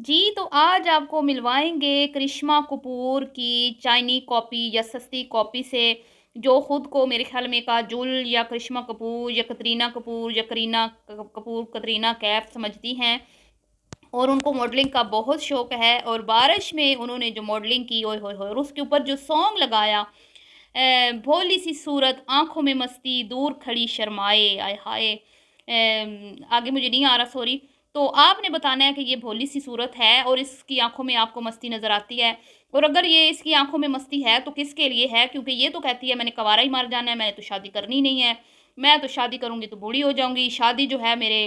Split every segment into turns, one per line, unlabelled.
जी, तो आज आपको मिलवाएँगे करिश्मा कपूर की चाइनी कॉपी या सस्ती कॉपी से, जो खुद को मेरे ख़्याल में काजोल या करिश्मा कपूर या कतरीना कपूर या करीना क कपूर, कतरीना कैफ समझती हैं और उनको मॉडलिंग का बहुत शौक है और बारिश में उन्होंने जो मॉडलिंग की, ओए होए होए! और उसके ऊपर जो सॉन्ग लगाया भोली सी सूरत, आँखों में मस्ती, दूर खड़ी शर्माए, आय हाय! आगे मुझे नहीं आ रहा, सॉरी। तो आपने बताना है कि ये भोली-सी सूरत है और इसकी आँखों में आपको मस्ती नज़र आती है। और अगर ये इसकी आँखों में मस्ती है तो किसके लिए है? क्योंकि ये तो कहती है मैंने कँवारा ही मर जाना है, मैंने तो शादी करनी नहीं है। मैं तो शादी करूँगी तो बूढ़ी हो जाऊँगी। शादी जो है मेरे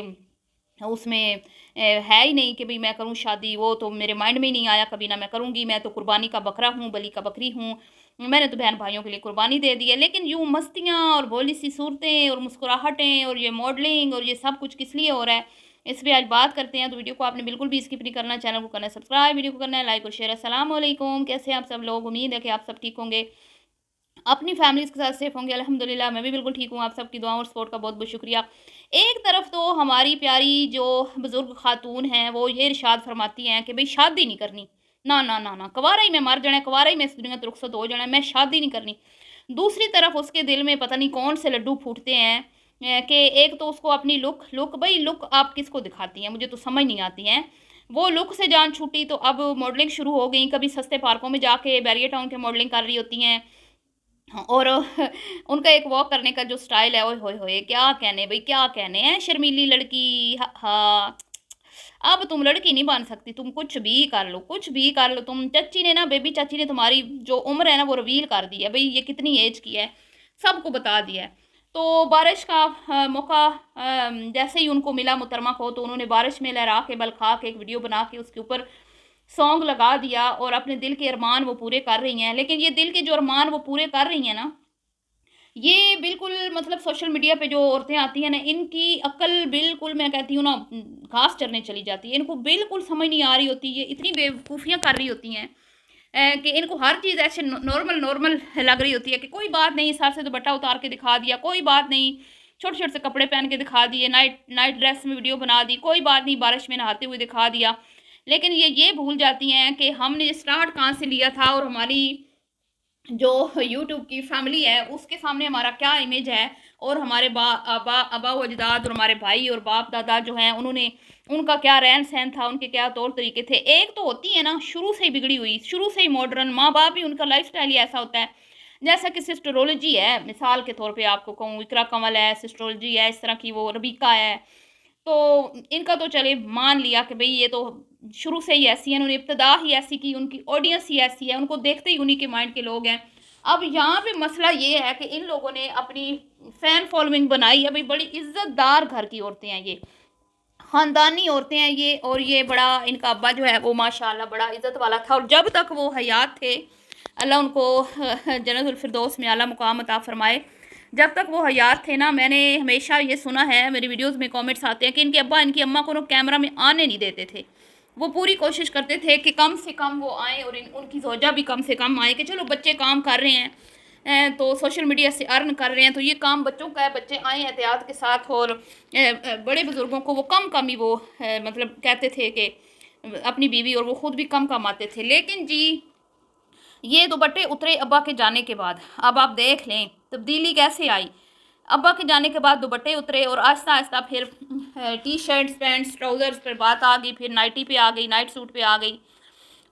उसमें है ही नहीं कि भई मैं करूँ शादी, वो तो मेरे माइंड में ही नहीं आया कभी, ना मैं करूँगी। मैं तो कुर्बानी का बकरा हूँ, बलि का बकरी हूँ। मैंने तो बहन-भाइयों के लिए कुर्बानी दे दी है। लेकिन यूँ मस्तियाँ और भोली-सी सूरतें और मुस्कुराहटें और ये मॉडलिंग और ये सब कुछ किस लिए हो रहा है, इस पे आज बात करते हैं। तो वीडियो को आपने बिल्कुल भी स्किप नहीं करना, चैनल को करना है सब्सक्राइब, वीडियो को करना है लाइक और शेयर। अस्सलाम वालेकुम, कैसे हैं आप सब लोग? उम्मीद है कि आप सब ठीक होंगे। अपनी फैमिलीज़ के साथ सेफ होंगे, अल्हम्दुलिल्लाह मैं भी बिल्कुल ठीक हूँ। आप सबकी दुआओं और सपोर्ट का बहुत-बहुत शुक्रिया। एक तरफ तो हमारी प्यारी जो बुज़ुर्ग खातून हैं, वो ये इरशाद फरमाती हैं कि भई शादी नहीं करनी। ना, ना, ना, ना, कवारा ही मैं मर जाना है, कवारा ही मैं इस दुनिया से रुखसत हो जाना है, मैं शादी नहीं करनी। दूसरी तरफ उसके दिल में पता नहीं कौन से लड्डू फूटते हैं कि एक तो उसको अपनी लुक लुक भई लुक आप किसको दिखाती हैं? मुझे तो समझ नहीं आती हैं। वो लुक से जान छूटी तो अब मॉडलिंग शुरू हो गई, कभी सस्ते पार्कों में जाके बैरियर टाउन के मॉडलिंग कर रही होती हैं। हाँ, और उनका एक वॉक करने का जो स्टाइल है, ओए होए होए! क्या कहने भई, क्या कहने हैं, शर्मीली लड़की। हा अब तुम लड़की नहीं बन सकती, तुम कुछ भी कर लो, कुछ भी कर लो तुम। चाची ने ना, बेबी चाची ने तुम्हारी जो उम्र है ना, वो रिवील कर दी है, भई ये कितनी ऐज की है, सबको बता दिया है। तो बारिश का मौका जैसे ही उनको मिला मुहतरमा को, तो उन्होंने बारिश में लहरा के, बल खा के एक वीडियो बना के उसके ऊपर सॉन्ग लगा दिया और अपने दिल के अरमान वो पूरे कर रही हैं। लेकिन ये दिल के जो अरमान वो पूरे कर रही हैं ना, ये बिल्कुल मतलब सोशल मीडिया पे जो औरतें आती हैं ना, इनकी अक्ल बिल्कुल मैं कहती हूँ ना घास चरने चली जाती है। इनको बिल्कुल समझ नहीं आ रही होती, ये इतनी बेवकूफ़ियाँ कर रही होती हैं कि इनको हर चीज़ ऐसे नॉर्मल नॉर्मल लग रही होती है कि कोई बात नहीं, सर से दुपट्टा उतार के दिखा दिया, कोई बात नहीं, छोटे-छोटे से कपड़े पहन के दिखा दिए, नाइट नाइट ड्रेस में वीडियो बना दी, कोई बात नहीं, बारिश में नहाते हुए दिखा दिया। लेकिन ये भूल जाती हैं कि हमने स्टार्ट कहाँ से लिया था और हमारी जो यूट्यूब की फैमिली है उसके सामने हमारा क्या इमेज है और हमारे आबा व अजदाद और हमारे भाई और बाप दादा जो हैं उन्होंने उनका क्या रहन सहन था, उनके क्या तौर तरीके थे। एक तो होती है ना शुरू से ही बिगड़ी हुई, शुरू से ही मॉडर्न, माँ बाप भी उनका लाइफ स्टाइल ही ऐसा होता है। जैसा कि सिस्टरोलॉजी है, मिसाल के तौर पे आपको कहूँ, इकरा कंवल है, सिस्टरोलॉजी है, इस तरह की वो रबीका है। तो इनका तो चले मान लिया कि भई ये तो शुरू से ही ऐसी है, इन्होंने इब्तिदा ही ऐसी की, उनकी ऑडियंस ही ऐसी है, उनको देखते ही उन्हीं के माइंड के लोग हैं। अब यहाँ पे मसला ये है कि इन लोगों ने अपनी फैन फॉलोइंग बनाई है, भई बड़ी इज़्ज़तदार घर की औरतें हैं ये, ख़ानदानी औरतें हैं ये, और ये बड़ा इनका अब्बा जो है वो माशाअल्लाह बड़ा इज़्ज़त वाला था और जब तक वो हयात थे, अल्लाह उनको जन्नतुल फ़िरदौस में आला मुक़ाम अता फ़रमाए। जब तक वो हयात थे ना, मैंने हमेशा ये सुना है, मेरी वीडियोज़ में कमेंट्स आते हैं कि इनके अब्बा इनकी अम्मा को ना कैमरा में आने नहीं देते थे। वो पूरी कोशिश करते थे कि कम से कम वो आएँ और उनकी ज़ौजा भी कम से कम आए कि चलो बच्चे काम कर रहे हैं, तो सोशल मीडिया से अर्न कर रहे हैं, तो ये काम बच्चों का है, बच्चे आएँ एहतियात के साथ। और बड़े बुज़ुर्गों को वो कम ही वो मतलब कहते थे कि अपनी बीवी, और वो खुद भी कम कमाते थे। लेकिन जी, ये दुपट्टे उतरे अब्बा के जाने के बाद, अब आप देख लें तब्दीली कैसे आई। अब्बा के जाने के बाद दुपट्टे उतरे और आहिस्ता-आहिस्ता फिर टी-शर्ट्स, पैंट्स, ट्राउज़र्स पर बात आ गई, फिर नाइटी पे आ गई, नाइट सूट पे आ गई।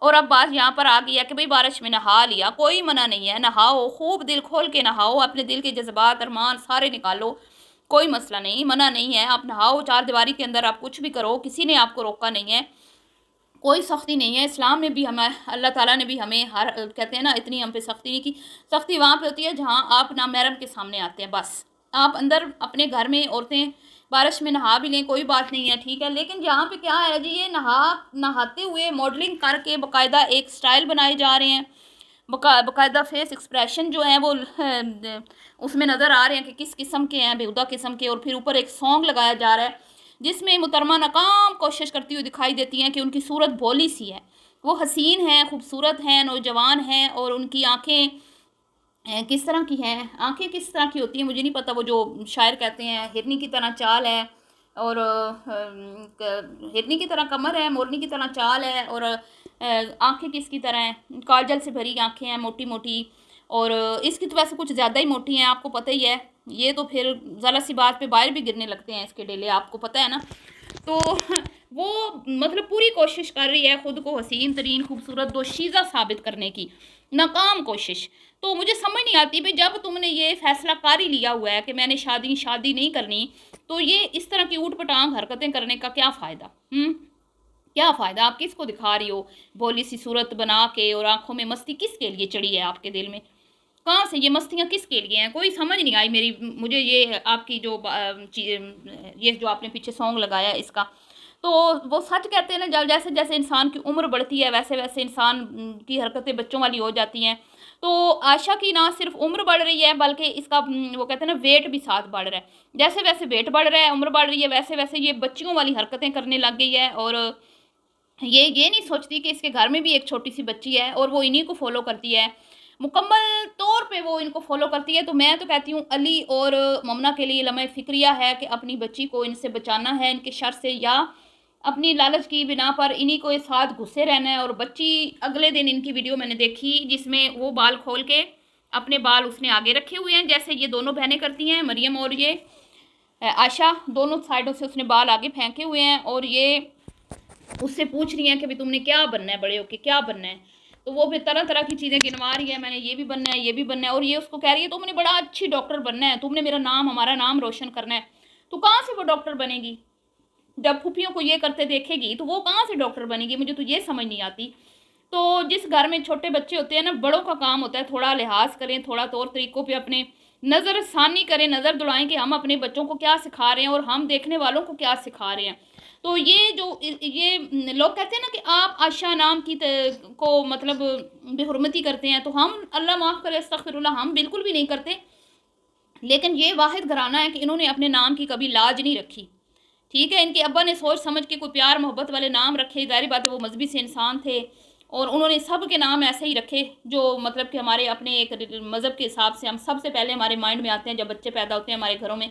और अब बात यहाँ पर आ गई है कि भई बारिश में नहा लिया, कोई मना नहीं है, नहाओ, खूब दिल खोल के नहाओ, अपने दिल के जज़्बात, अरमान सारे निकालो, कोई मसला नहीं, मना नहीं है, आप नहाओ, चारदीवारी के अंदर आप कुछ भी करो, किसी ने आपको रोका नहीं है। कोई सख्ती नहीं है, इस्लाम में भी हमें अल्लाह ताला ने भी हमें हर कहते हैं ना, इतनी हम पे सख्ती नहीं की। सख्ती वहाँ पे होती है जहाँ आप नामहरम के सामने आते हैं बस। आप अंदर अपने घर में औरतें बारिश में नहा भी लें, कोई बात नहीं है, ठीक है। लेकिन यहाँ पे क्या है जी, ये नहाते हुए मॉडलिंग करके बाकायदा एक स्टाइल बनाए जा रहे हैं। बाकायदा फेस एक्सप्रेशन जो है वो उसमें नज़र आ रहे हैं कि किस किस्म के हैं, बेहुदा किस्म के। और फिर ऊपर एक सॉन्ग लगाया जा रहा है जिसमें मुहतरमा नाकाम कोशिश करती हुई दिखाई देती हैं कि उनकी सूरत भोली सी है। वो हसीन हैं, खूबसूरत हैं, नौजवान हैं, और उनकी आँखें किस तरह की हैं, आँखें किस तरह की होती हैं मुझे नहीं पता। वो जो शायर कहते हैं हिरनी की तरह चाल है, और हिरनी की तरह कमर है, मोरनी की तरह चाल है, और आंखें किसकी तरह हैं, काजल से भरी आंखें हैं मोटी मोटी। और इसकी तो वैसे कुछ ज़्यादा ही मोटी हैं, आपको पता ही है। ये तो फिर ज़रा सी बात पे बाहर भी गिरने लगते हैं इसके डेले, आपको पता है ना। तो वो मतलब पूरी कोशिश कर रही है खुद को हसीन तरीन खूबसूरत दोशीज़ा साबित करने की, नाकाम कोशिश। तो मुझे समझ नहीं आती भाई, जब तुमने ये फैसला कर ही लिया हुआ है कि मैंने शादी नहीं करनी, तो ये इस तरह की ऊट पटांग हरकतें करने का क्या फ़ायदा? क्या फ़ायदा? आप किसको दिखा रही हो भोली सी सूरत बना के, और आंखों में मस्ती किसके लिए चढ़ी है आपके दिल में? कहाँ से ये मस्तियाँ किसके लिए हैं? कोई समझ नहीं आई मेरी मुझे ये आपकी जो ये जो आपने पीछे सॉन्ग लगाया इसका। तो वो सच कहते हैं ना, जब जैसे जैसे इंसान की उम्र बढ़ती है वैसे वैसे इंसान की हरकतें बच्चों वाली हो जाती हैं। तो आशा की ना सिर्फ उम्र बढ़ रही है, बल्कि इसका वो कहते हैं ना वेट भी साथ बढ़ रहा है। जैसे वैसे वेट बढ़ रहा है, उम्र बढ़ रही है, वैसे वैसे ये बच्चियों वाली हरकतें करने लग गई है। और ये नहीं सोचती कि इसके घर में भी एक छोटी सी बच्ची है और वो इन्हीं को फॉलो करती है, मुकम्मल तौर पे वो इनको फॉलो करती है। तो मैं तो कहती हूँ अली और ममना के लिए लम्हे फ़िक्रिया है कि अपनी बच्ची को इनसे बचाना है, इनके शर से, या अपनी लालच की बिना पर इन्हीं को एक साथ घुसे रहना है। और बच्ची अगले दिन इनकी वीडियो मैंने देखी जिसमें वो बाल खोल के अपने बाल उसने आगे रखे हुए हैं, जैसे ये दोनों बहनें करती हैं, मरियम और ये आशा, दोनों साइडों से उसने बाल आगे फेंके हुए हैं। और ये उससे पूछ रही हैं कि भाई तुमने क्या बनना है, बड़े होके क्या बनना है। तो वो फिर तरह तरह की चीज़ें गिनवा रही है, मैंने ये भी बनना है, ये भी बनना है। और ये उसको कह रही है तुमने बड़ा अच्छी डॉक्टर बनना है, तुमने मेरा नाम, हमारा नाम रोशन करना है। तो कहाँ से वो डॉक्टर बनेगी? जब फूफियों को ये करते देखेगी तो वो कहाँ से डॉक्टर बनेगी? मुझे तो ये समझ नहीं आती। तो जिस घर में छोटे बच्चे होते हैं ना, बड़ों का काम होता है थोड़ा लिहाज करें, थोड़ा तौर तरीक़ों पे अपने नज़रसानी करें, नज़र दुलाएं कि हम अपने बच्चों को क्या सिखा रहे हैं और हम देखने वालों को क्या सिखा रहे हैं। तो ये जो ये लोग कहते हैं ना कि आप आशा नाम की को मतलब बेहुरमती करते हैं, तो हम अल्लाह माफ़ करे अस्तगफिरुल्लाह, हम बिल्कुल भी नहीं करते। लेकिन ये वाहिद घराना है कि इन्होंने अपने नाम की कभी लाज नहीं रखी। ठीक है, इनके अब्बा ने सोच समझ के कोई प्यार मोहब्बत वाले नाम रखे, ज़ाहिर बात है वो मजहबी से इंसान थे, और उन्होंने सब के नाम ऐसे ही रखे जो मतलब कि हमारे अपने एक मज़हब के हिसाब से हम सबसे पहले हमारे माइंड में आते हैं जब बच्चे पैदा होते हैं हमारे घरों में।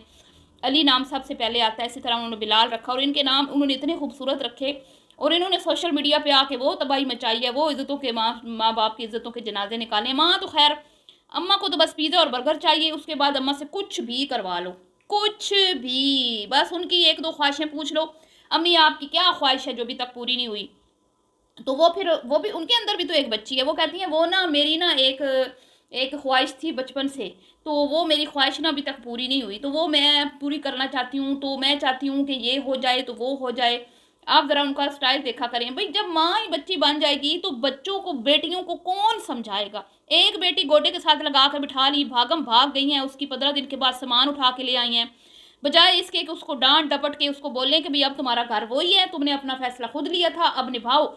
अली नाम सबसे पहले आता है, इसी तरह उन्होंने बिलाल रखा, और इनके नाम उन्होंने इतने खूबसूरत रखे। और इन्होंने सोशल मीडिया पे आके वो तबाही मचाई है, वो इज़्ज़तों के माँ बाप की इज़्ज़तों के जनाजे निकाले। माँ तो खैर, अम्मा को तो बस पिज़्ज़ा और बर्गर चाहिए, उसके बाद अम्मा से कुछ भी करवा लो, कुछ भी, बस उनकी एक दो ख्वाहिशें पूछ लो, अम्मी आपकी क्या ख्वाहिश है जो अभी तक पूरी नहीं हुई। तो वो फिर वो भी, उनके अंदर भी तो एक बच्ची है, वो कहती है वो ना मेरी ना एक एक ख्वाहिश थी बचपन से, तो वो मेरी ख्वाहिश ना अभी तक पूरी नहीं हुई, तो वो मैं पूरी करना चाहती हूँ, तो मैं चाहती हूँ कि ये हो जाए तो वो हो जाए। आप ज़रा उनका स्टाइल देखा करें भाई, जब माँ ही बच्ची बन जाएगी तो बच्चों को, बेटियों को कौन समझाएगा? एक बेटी गोडे के साथ लगा कर बिठा ली, भागम भाग गई हैं, उसकी 15 दिन के बाद सामान उठा के ले आई हैं, बजाय इसके कि उसको डांट डपट के उसको बोलें कि भाई अब तुम्हारा घर वही है, तुमने अपना फैसला खुद लिया था, अब निभाओ।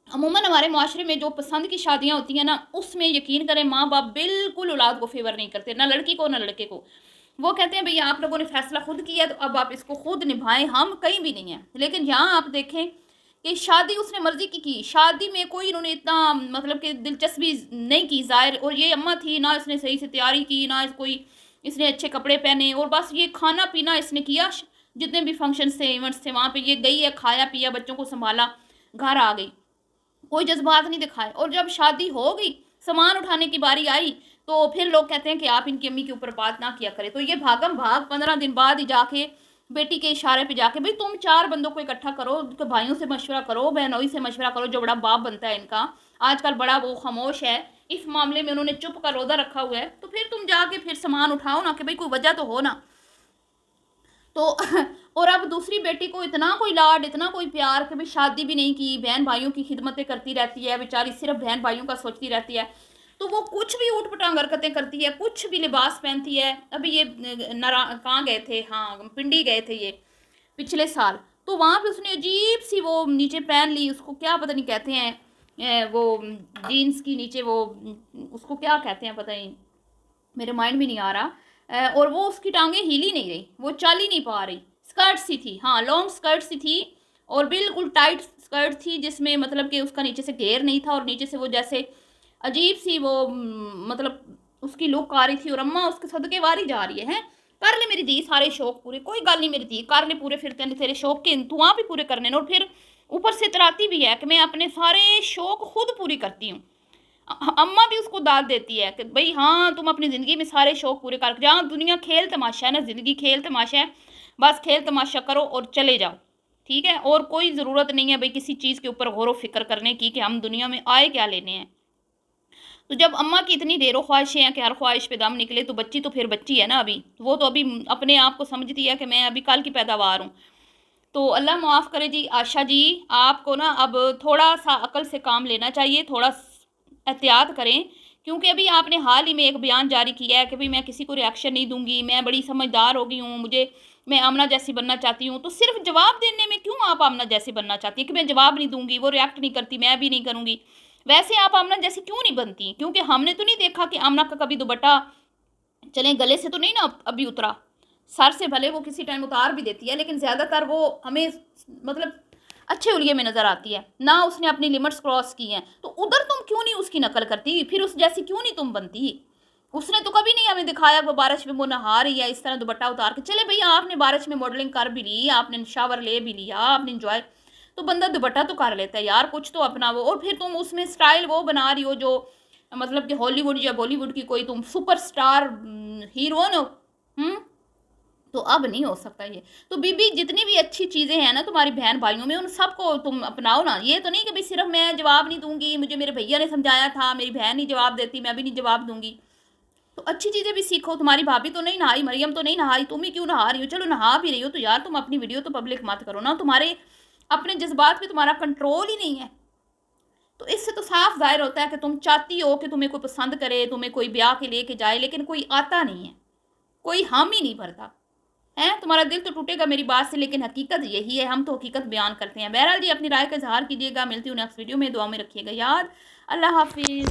अमूमन हमारे माशरे में जो पसंद की शादियाँ होती हैं ना, उसमें यकीन करें माँ बाप बिल्कुल औलाद को फेवर नहीं करते, ना लड़की को ना लड़के को। वो कहते हैं भैया आप लोगों ने फैसला खुद किया तो अब आप इसको खुद निभाएं, हम कहीं भी नहीं हैं। लेकिन यहाँ आप देखें कि शादी उसने मर्जी की शादी में कोई इन्होंने इतना मतलब कि दिलचस्पी नहीं की ज़ाहिर। और ये अम्मा थी ना, इसने सही से तैयारी की ना, कोई इसने अच्छे कपड़े पहने, और बस ये खाना पीना इसने किया, जितने भी फंक्शन थे इवेंट्स थे वहाँ पे ये गई है, खाया पिया, बच्चों को संभाला, घर आ गई, कोई जज्बात नहीं दिखाए। और जब शादी हो गई, सामान उठाने की बारी आई, तो फिर लोग कहते हैं कि आप इनकी अम्मी के ऊपर बात ना किया करें। तो ये भागम भाग 15 दिन बाद ही जाके बेटी के इशारे पे जाके, भाई तुम 4 बंदों को इकट्ठा करो, तो भाइयों से मशवरा करो, बहनोई से मशवरा करो, जो बड़ा बाप बनता है इनका आजकल बड़ा वो खामोश है, इस मामले में उन्होंने चुप का रोदा रखा हुआ है। तो फिर तुम जाके फिर सामान उठाओ ना, कि भाई कोई वजह तो हो ना। तो और अब दूसरी बेटी को इतना कोई लाड, इतना कोई प्यार कि भाई शादी भी नहीं की, बहन भाइयों की खिदमतें करती रहती है बेचारी, सिर्फ बहन भाइयों का सोचती रहती है। तो वो कुछ भी ऊट पटांग हरकतें करती है, कुछ भी लिबास पहनती है। अभी ये नरा कहाँ गए थे, हाँ पिंडी गए थे ये पिछले साल, तो वहाँ पे उसने अजीब सी वो नीचे पहन ली, उसको क्या पता नहीं कहते हैं, वो जीन्स की नीचे वो उसको क्या कहते हैं पता नहीं, मेरे माइंड में नहीं आ रहा। और वो उसकी टांगें हिल ही नहीं रही, वो चल ही नहीं पा रही, स्कर्ट सी थी, हाँ लॉन्ग स्कर्ट सी थी, और बिल्कुल टाइट स्कर्ट थी, जिसमें मतलब कि उसका नीचे से घेर नहीं था, और नीचे से वो जैसे अजीब सी वो मतलब उसकी लुक आ रही थी। और अम्मा उसके सदके वारी जा रही है। कर ले मेरी धी सारे शौक पूरे, कोई गल नहीं मेरी धी कर ले पूरे, फिर तेरे शौक के तू आप भी पूरे करने और फिर ऊपर से इतराती भी है कि मैं अपने सारे शौक खुद पूरी करती हूँ। अम्मा भी उसको दाद देती है कि भाई हाँ तुम अपनी ज़िंदगी में सारे शौक पूरे कर, जहाँ दुनिया खेल तमाशा है ना, ज़िंदगी खेल तमाशा है, बस खेल तमाशा करो और चले जाओ, ठीक है। और कोई ज़रूरत नहीं है भाई किसी चीज़ के ऊपर गौर व फिक्र करने की कि हम दुनिया में आए क्या लेने हैं। तो जब अम्मा की इतनी ढेरों ख्वाहिशें हैं कि हर ख्वाहिश पे दम निकले, तो बच्ची तो फिर बच्ची है ना, अभी वो तो अभी अपने आप को समझती है कि मैं अभी कल की पैदावार हूँ। तो अल्लाह माफ़ करे जी आशा जी, आपको ना अब थोड़ा सा अकल से काम लेना चाहिए, थोड़ा एहतियात करें, क्योंकि अभी आपने हाल ही में एक बयान जारी किया है कि भाई मैं किसी को रिएक्शन नहीं दूंगी, मैं बड़ी समझदार हो गई हूँ, मुझे मैं आमना जैसी बनना चाहती हूँ। तो सिर्फ जवाब देने में क्यों आप आमना जैसी बनना चाहती है कि मैं जवाब नहीं दूंगी, वो रिएक्ट नहीं करती, मैं भी नहीं करूँगी। वैसे आप आमना जैसी क्यों नहीं बनती? क्योंकि हमने तो नहीं देखा कि आमना का कभी दुपट्टा चले गले से तो नहीं ना अभी उतरा, सर से भले वो किसी टाइम उतार भी देती है, लेकिन ज़्यादातर वो हमें मतलब अच्छे उलिये में नज़र आती है ना, उसने अपनी लिमिट्स क्रॉस की हैं। तो उधर तुम क्यों नहीं उसकी नकल करती, फिर उस जैसी क्यों नहीं तुम बनती? उसने तो कभी नहीं हमें दिखाया वो बारिश में वो नहा रही है इस तरह दुपट्टा उतार के। चले भैया आपने बारिश में मॉडलिंग कर भी ली, आपने शावर ले भी लिया, आपने इंजॉय, तो बंदा दुपट्टा तो कर लेता है यार, कुछ तो अपना वो। और फिर तुम उसमें स्टाइल वो बना रही हो जो मतलब कि हॉलीवुड या बॉलीवुड की कोई तुम सुपरस्टार हीरोइन हो। तो अब नहीं हो सकता ये। तो बीबी जितनी भी अच्छी चीज़ें हैं ना तुम्हारी बहन भाइयों में, उन सबको तुम अपनाओ ना। ये तो नहीं कि भाई सिर्फ मैं जवाब नहीं दूंगी, मुझे मेरे भैया ने समझाया था, मेरी बहन नहीं जवाब देती, मैं भी नहीं जवाब दूंगी। तो अच्छी चीज़ें भी सीखो। तुम्हारी भाभी तो नहीं नहाई, मरियम तो नहीं नहाई, तुम ही क्यों नहा रही हो? चलो नहा भी रही हो तो यार तुम अपनी वीडियो तो पब्लिक मत करो ना, तुम्हारे अपने जज्बात पे तुम्हारा कंट्रोल ही नहीं है। तो इससे तो साफ जाहिर होता है कि तुम चाहती हो कि तुम्हें कोई पसंद करे, तुम्हें कोई ब्याह के लेके जाए, लेकिन कोई आता नहीं है, कोई हम ही नहीं भरता है। तुम्हारा दिल तो टूटेगा मेरी बात से, लेकिन हकीकत यही है, हम तो हकीकत बयान करते हैं। बहरहाल जी अपनी राय का इजहार कीजिएगा, मिलती हूँ नेक्स्ट वीडियो में, दुआ में रखिएगा याद। अल्लाह हाफिज़।